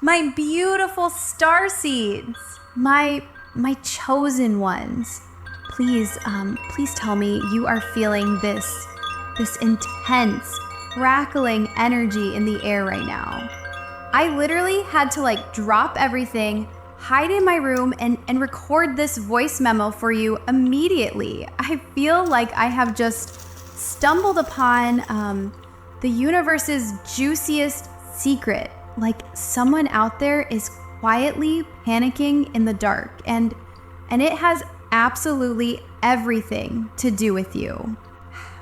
My beautiful star seeds. My chosen ones. Please tell me you are feeling this intense, crackling energy in the air right now. I literally had to drop everything, hide in my room, and record this voice memo for you immediately. I feel like I have just stumbled upon the universe's juiciest secret. Like someone out there is quietly panicking in the dark, and it has absolutely everything to do with you.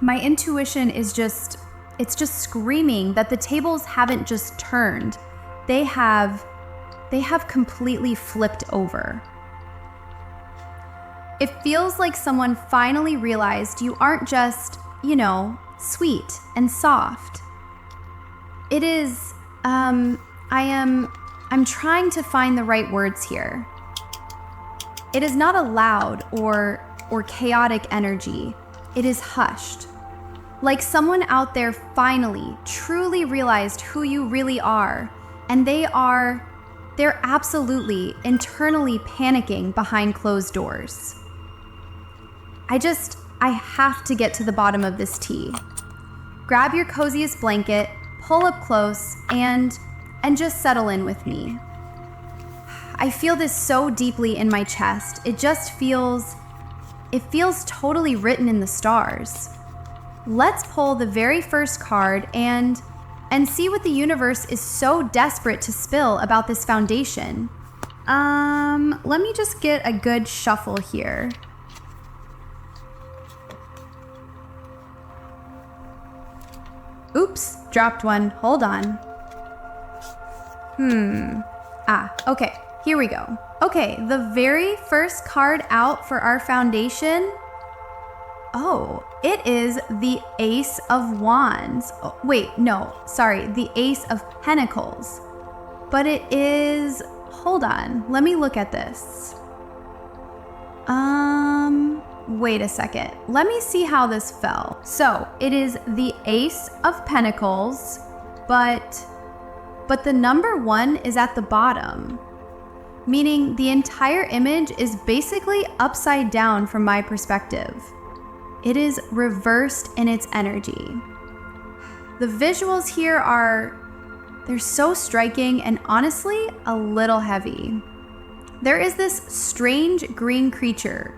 My intuition is just screaming that the tables haven't just turned. They have completely flipped over. It feels like someone finally realized you aren't just, sweet and soft. It is, I'm trying to find the right words here. It is not a loud or chaotic energy. It is hushed. Like someone out there finally truly realized who you really are, and they're absolutely internally panicking behind closed doors. I have to get to the bottom of this tea. Grab your coziest blanket, pull up close, and just settle in with me. I feel this so deeply in my chest. It feels totally written in the stars. Let's pull the very first card and see what the universe is so desperate to spill about this foundation. Let me just get a good shuffle here. Oops, dropped one. Hold on. Okay, here we go. Okay, the very first card out for our foundation. Oh, it is the Ace of Wands. Oh, wait, no, sorry, the Ace of Pentacles. But it is, hold on, let me look at this. Wait a second. Let me see how this fell. So, it is the Ace of Pentacles, but the number 1 is at the bottom, meaning the entire image is basically upside down from my perspective. It is reversed in its energy. The visuals here they're so striking and honestly a little heavy. There is this strange green creature,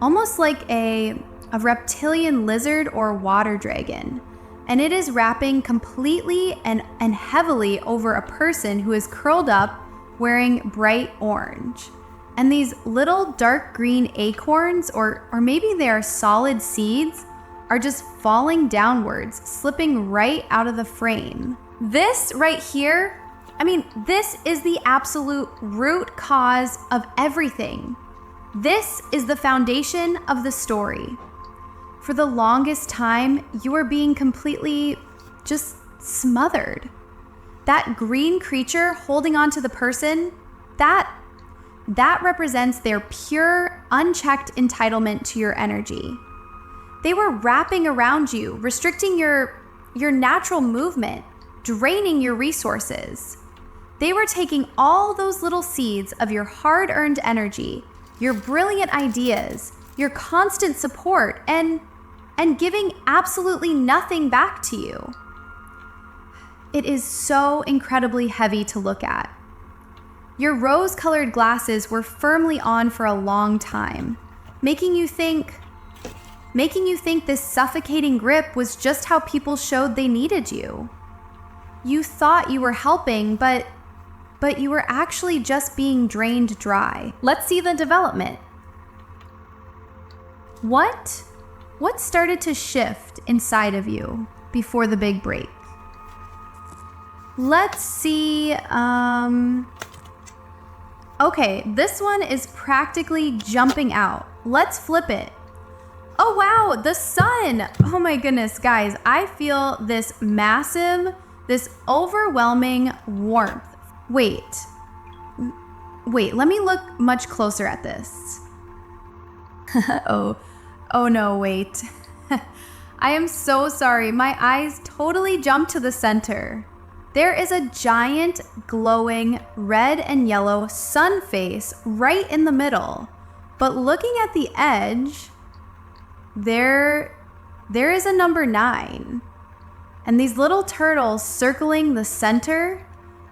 almost like a reptilian lizard or water dragon, and it is wrapping completely and heavily over a person who is curled up wearing bright orange. And these little dark green acorns, or maybe they are solid seeds, are just falling downwards, slipping right out of the frame. This right here, this is the absolute root cause of everything. This is the foundation of the story. For the longest time, you are being completely just smothered. That green creature holding on to the person, that represents their pure, unchecked entitlement to your energy. They were wrapping around you, restricting your natural movement, draining your resources. They were taking all those little seeds of your hard-earned energy, your brilliant ideas, your constant support, and giving absolutely nothing back to you. It is so incredibly heavy to look at. Your rose-colored glasses were firmly on for a long time, making you think this suffocating grip was just how people showed they needed you. You thought you were helping, but you were actually just being drained dry. Let's see the development. What started to shift inside of you before the big break? Let's see, okay, this one is practically jumping out. Let's flip it. Oh wow, the sun! Oh my goodness, guys, I feel this massive, this overwhelming warmth. Wait, let me look much closer at this. Oh no, wait. I am so sorry, my eyes totally jumped to the center. There is a giant, glowing red and yellow sun face right in the middle. But looking at the edge, there is a number 9. And these little turtles circling the center,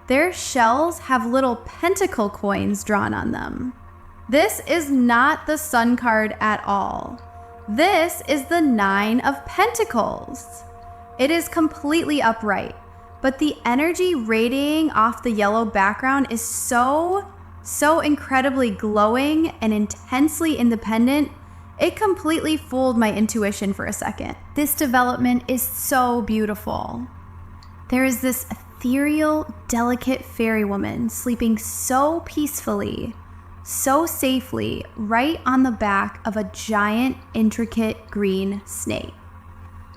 their shells have little pentacle coins drawn on them. This is not the sun card at all. This is the 9 of Pentacles. It is completely upright, but the energy radiating off the yellow background is so incredibly glowing and intensely independent. It completely fooled my intuition for a second. This development is so beautiful. There is this ethereal, delicate fairy woman sleeping so peacefully, so safely, right on the back of a giant, intricate green snake.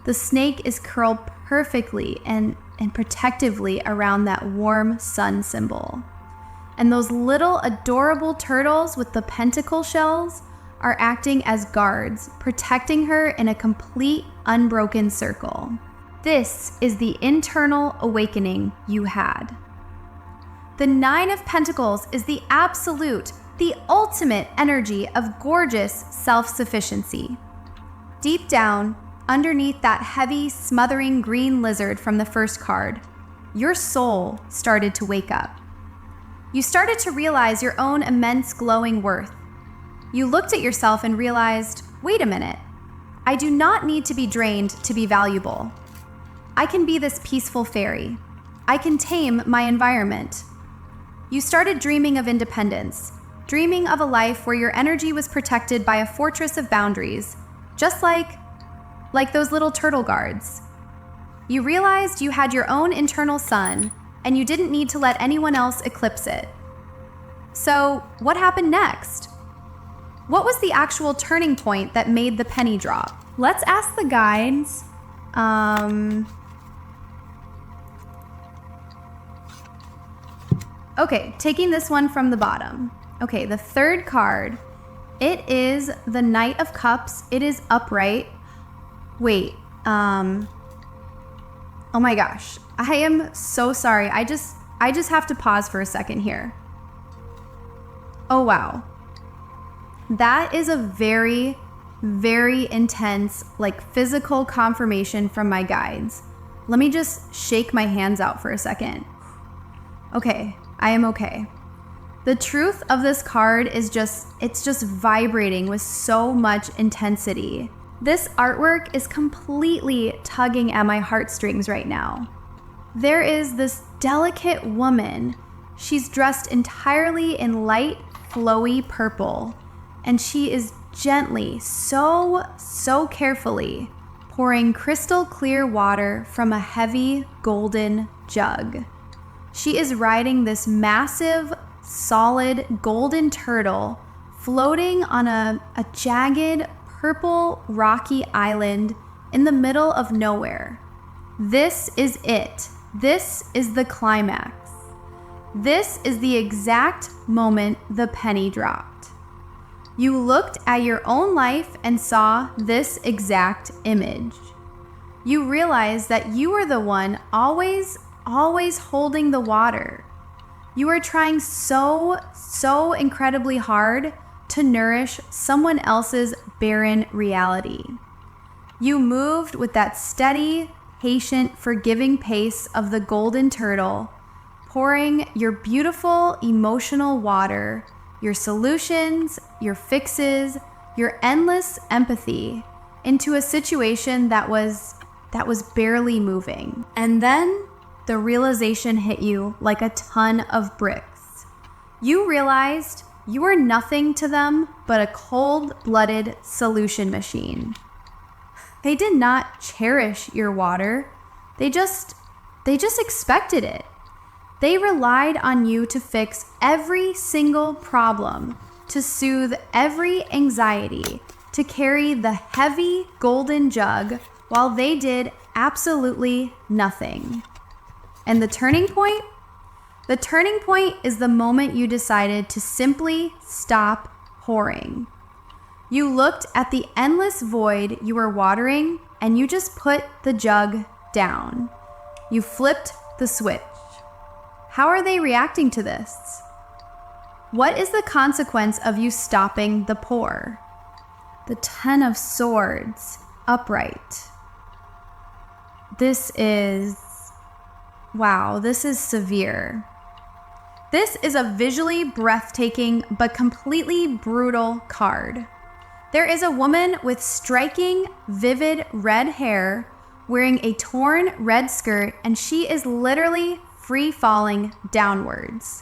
The snake is curled perfectly and protectively around that warm sun symbol. And those little adorable turtles with the pentacle shells are acting as guards, protecting her in a complete, unbroken circle. This is the internal awakening you had. The 9 of Pentacles is the absolute, the ultimate energy of gorgeous self-sufficiency. Deep down, underneath that heavy, smothering green lizard from the first card, your soul started to wake up. You started to realize your own immense glowing worth. You looked at yourself and realized, wait a minute, I do not need to be drained to be valuable. I can be this peaceful fairy. I can tame my environment. You started dreaming of independence, dreaming of a life where your energy was protected by a fortress of boundaries, just like those little turtle guards. You realized you had your own internal sun, and you didn't need to let anyone else eclipse it. So, what happened next? What was the actual turning point that made the penny drop? Let's ask the guides. Okay, taking this one from the bottom. Okay, the third card. It is the Knight of Cups. It is upright. Wait, oh my gosh. I am so sorry. I just have to pause for a second here. Oh, wow. That is a very, very intense, physical confirmation from my guides. Let me just shake my hands out for a second. Okay, I am okay. The truth of this card is it's just vibrating with so much intensity. This artwork is completely tugging at my heartstrings right now. There is this delicate woman. She's dressed entirely in light, flowy purple, and she is gently, so carefully pouring crystal clear water from a heavy golden jug. She is riding this massive, solid golden turtle floating on a jagged, purple, rocky island in the middle of nowhere. This is it. This is the climax. This is the exact moment the penny dropped. You looked at your own life and saw this exact image. You realized that you were the one always holding the water. You were trying so incredibly hard to nourish someone else's barren reality. You moved with that steady, patient, forgiving pace of the golden turtle, pouring your beautiful emotional water, your solutions, your fixes, your endless empathy into a situation that was barely moving. And then the realization hit you like a ton of bricks. You realized you were nothing to them but a cold-blooded solution machine. They did not cherish your water. They just expected it. They relied on you to fix every single problem, to soothe every anxiety, to carry the heavy golden jug while they did absolutely nothing. And the turning point? The turning point is the moment you decided to simply stop pouring. You looked at the endless void you were watering and you just put the jug down. You flipped the switch. How are they reacting to this? What is the consequence of you stopping the pour? The Ten of Swords, upright. This is, wow, this is severe. This is a visually breathtaking but completely brutal card. There is a woman with striking, vivid red hair wearing a torn red skirt, and she is literally free falling downwards.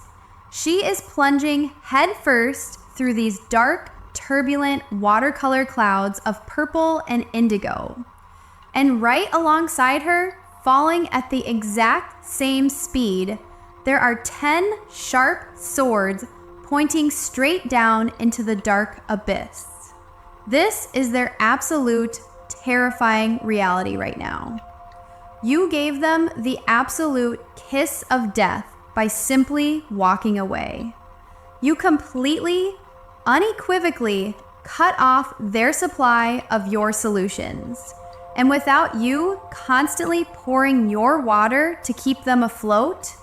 She is plunging headfirst through these dark, turbulent watercolor clouds of purple and indigo. And right alongside her, falling at the exact same speed, there are 10 sharp swords pointing straight down into the dark abyss. This is their absolute terrifying reality right now. You gave them the absolute kiss of death by simply walking away. You completely, unequivocally cut off their supply of your solutions. And without you constantly pouring your water to keep them afloat,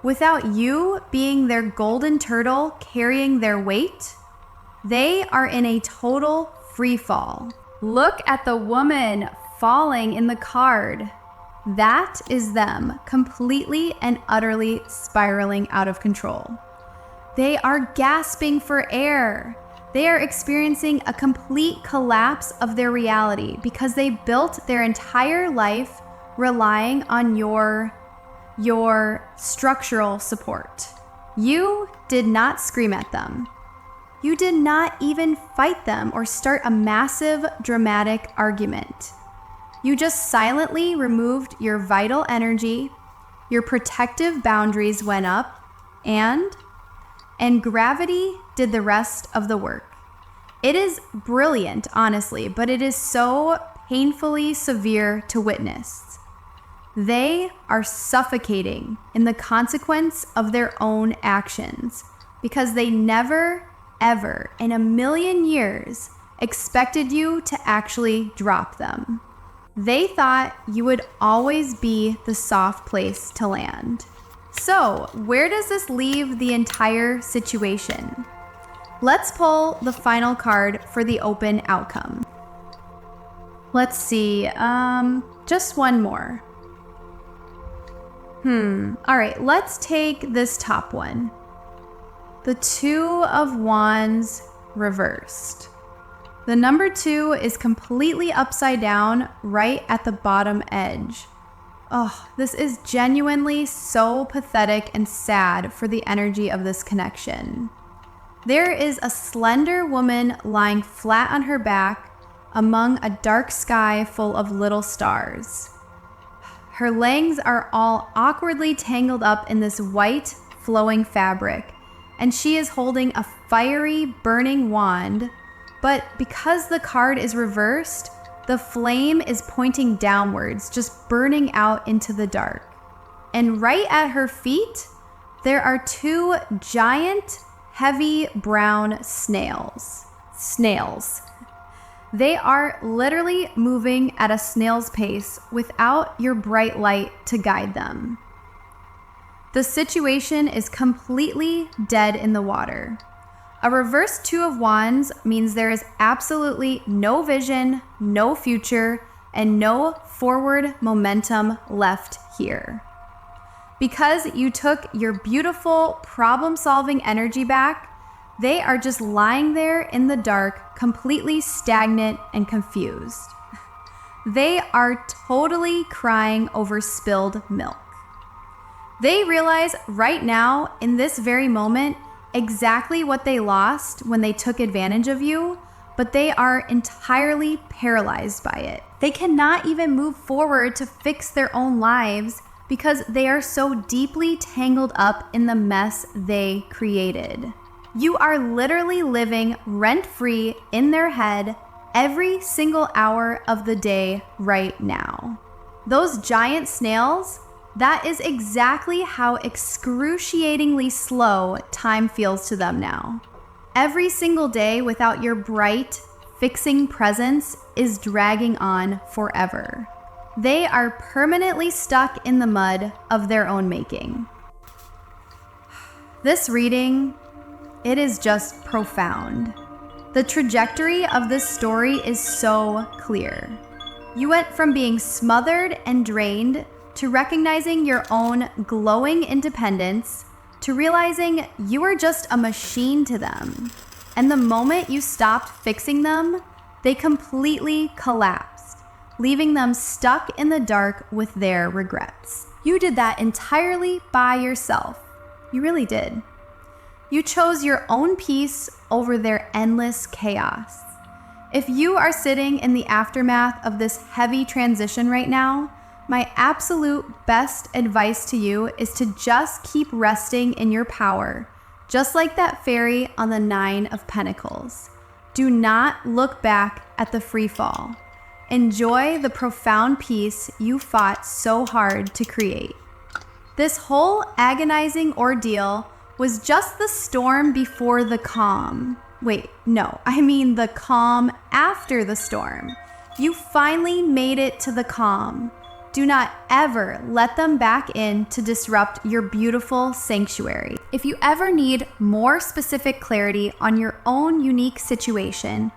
without you being their golden turtle carrying their weight, they are in a total free fall. Look at the woman falling in the card. That is them completely and utterly spiraling out of control. They are gasping for air. They are experiencing a complete collapse of their reality because they built their entire life relying on your structural support. You did not scream at them. You did not even fight them or start a massive, dramatic argument. You just silently removed your vital energy, your protective boundaries went up, and gravity did the rest of the work. It is brilliant, honestly, but it is so painfully severe to witness. They are suffocating in the consequence of their own actions because they never, ever in a million years expected you to actually drop them. They thought you would always be the soft place to land. So, where does this leave the entire situation? Let's pull the final card for the open outcome. Let's see, just one more. All right, let's take this top one. The Two of Wands reversed. The number 2 is completely upside down right at the bottom edge. Oh, this is genuinely so pathetic and sad for the energy of this connection. There is a slender woman lying flat on her back among a dark sky full of little stars. Her legs are all awkwardly tangled up in this white, flowing fabric, and she is holding a fiery, burning wand, but because the card is reversed, the flame is pointing downwards, just burning out into the dark. And right at her feet, there are 2 giant, heavy brown snails. They are literally moving at a snail's pace without your bright light to guide them. The situation is completely dead in the water. A reversed 2 of Wands means there is absolutely no vision, no future, and no forward momentum left here. Because you took your beautiful problem-solving energy back, they are just lying there in the dark, completely stagnant and confused. They are totally crying over spilled milk. They realize right now, in this very moment, exactly what they lost when they took advantage of you, but they are entirely paralyzed by it. They cannot even move forward to fix their own lives because they are so deeply tangled up in the mess they created. You are literally living rent-free in their head every single hour of the day right now. Those giant snails, that is exactly how excruciatingly slow time feels to them now. Every single day without your bright, fixing presence is dragging on forever. They are permanently stuck in the mud of their own making. This reading, it is just profound. The trajectory of this story is so clear. You went from being smothered and drained to recognizing your own glowing independence to realizing you are just a machine to them. And the moment you stopped fixing them, they completely collapsed, leaving them stuck in the dark with their regrets. You did that entirely by yourself. You really did. You chose your own peace over their endless chaos. If you are sitting in the aftermath of this heavy transition right now, my absolute best advice to you is to just keep resting in your power, just like that fairy on the 9 of Pentacles. Do not look back at the free fall. Enjoy the profound peace you fought so hard to create. This whole agonizing ordeal was just the storm before the calm. Wait, no, I mean the calm after the storm. You finally made it to the calm. Do not ever let them back in to disrupt your beautiful sanctuary. If you ever need more specific clarity on your own unique situation,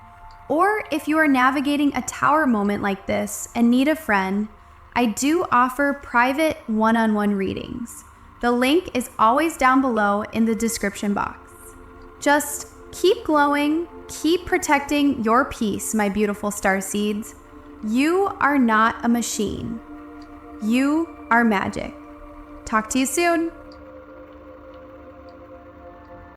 or if you are navigating a tower moment like this and need a friend, I do offer private one-on-one readings. The link is always down below in the description box. Just keep glowing, keep protecting your peace, my beautiful starseeds. You are not a machine. You are magic. Talk to you soon.